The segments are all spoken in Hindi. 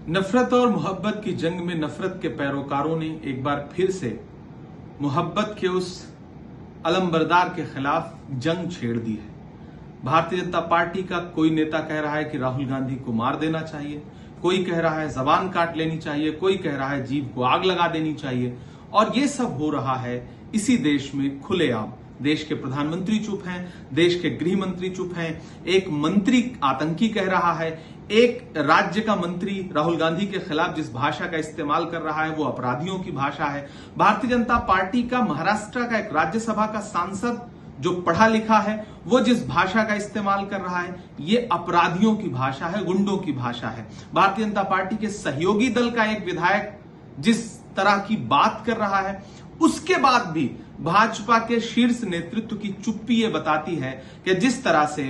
नफरत और मोहब्बत की जंग में नफरत के पैरोकारों ने एक बार फिर से मोहब्बत के उस अलंबरदार के खिलाफ जंग छेड़ दी है। भारतीय जनता पार्टी का कोई नेता कह रहा है कि राहुल गांधी को मार देना चाहिए, कोई कह रहा है जबान काट लेनी चाहिए, कोई कह रहा है जीभ को आग लगा देनी चाहिए। और ये सब हो रहा है इसी देश में खुलेआम। देश के प्रधानमंत्री चुप हैं, देश के गृह मंत्री चुप हैं, एक मंत्री आतंकी कह रहा है, एक राज्य का मंत्री राहुल गांधी के खिलाफ जिस भाषा का इस्तेमाल कर रहा है वो अपराधियों की भाषा है। भारतीय जनता पार्टी का महाराष्ट्र का एक राज्यसभा का सांसद जो पढ़ा लिखा है वो जिस भाषा का इस्तेमाल कर रहा है ये अपराधियों की भाषा है, गुंडों की भाषा है। भारतीय जनता पार्टी के सहयोगी दल का एक विधायक जिस तरह की बात कर रहा है उसके बाद भी भाजपा के शीर्ष नेतृत्व की चुप्पी ये बताती है कि जिस तरह से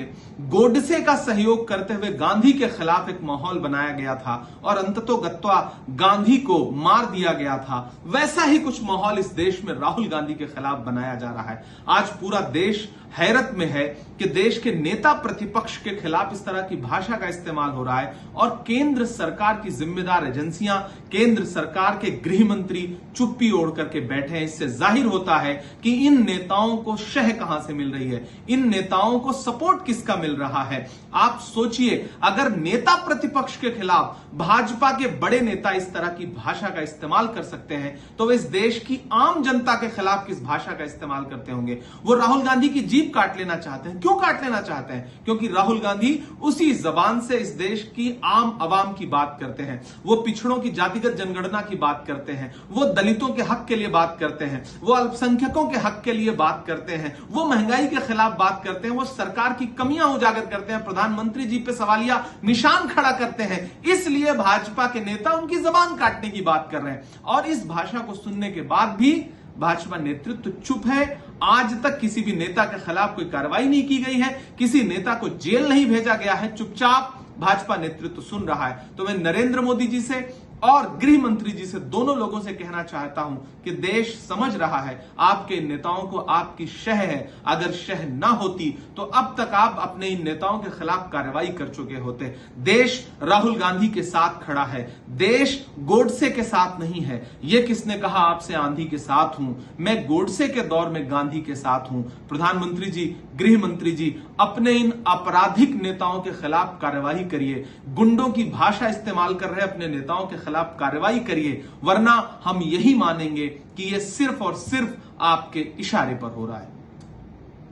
गोडसे का सहयोग करते हुए गांधी के खिलाफ एक माहौल बनाया गया था और अंततोगत्वा गांधी को मार दिया गया था, वैसा ही कुछ माहौल इस देश में राहुल गांधी के खिलाफ बनाया जा रहा है। आज पूरा देश हैरत में है कि देश के नेता प्रतिपक्ष के खिलाफ इस तरह की भाषा का इस्तेमाल हो रहा है और केंद्र सरकार की जिम्मेदार एजेंसियां, केंद्र सरकार के गृह मंत्री चुप्पी ओढ़ करके बैठे हैं। इससे जाहिर होता है कि इन नेताओं को शह कहां से मिल रही है, इन नेताओं को सपोर्ट किसका मिल रहा है। आप सोचिए, अगर नेता प्रतिपक्ष के खिलाफ भाजपा के बड़े नेता इस तरह की भाषा का इस्तेमाल कर सकते हैं तो वे इस देश की आम जनता के खिलाफ किस भाषा का इस्तेमाल करते होंगे। वो राहुल गांधी की जीभ काट लेना चाहते हैं। क्यों काट लेना चाहते हैं? क्योंकि राहुल गांधी उसी जबान से इस देश की आम आवाम की बात करते हैं, वो पिछड़ों की जातिगत जनगणना की बात करते हैं, वो दलितों के हक के लिए बात करते हैं, वो अल्पसंख्यकों के हक के लिए बात करते हैं, वो महंगाई के खिलाफ बात करते हैं, वो सरकार की कमियां उजागर करते हैं, प्रधानमंत्री जी पे सवालिया निशान खड़ा करते हैं। इसलिए भाजपा के नेता उनकी जबान काटने की बात कर रहे हैं और इस भाषा को सुनने के बाद भी भाजपा नेतृत्व चुप है। आज तक किसी भी नेता के खिलाफ कोई कार्रवाई नहीं की गई है, किसी नेता को जेल नहीं भेजा गया है, चुपचाप भाजपा नेतृत्व सुन रहा है। तो मैं नरेंद्र मोदी जी से और गृह मंत्री जी से, दोनों लोगों से कहना चाहता हूं कि देश समझ रहा है आपके नेताओं को आपकी शह है। अगर शह ना होती तो अब तक आप अपने इन नेताओं के खिलाफ कार्रवाई कर चुके होते। देश राहुल गांधी के साथ खड़ा है, देश गोडसे के साथ नहीं है। यह किसने कहा आपसे आंधी के साथ हूं? मैं गोडसे के दौर में गांधी के साथ हूं। प्रधानमंत्री जी, गृह मंत्री जी, अपने इन आपराधिक नेताओं के खिलाफ कार्रवाई करिए। गुंडों की भाषा इस्तेमाल कर रहे अपने नेताओं के खिलाफ कार्रवाई करिए, वरना हम यही मानेंगे कि यह सिर्फ और सिर्फ आपके इशारे पर हो रहा है।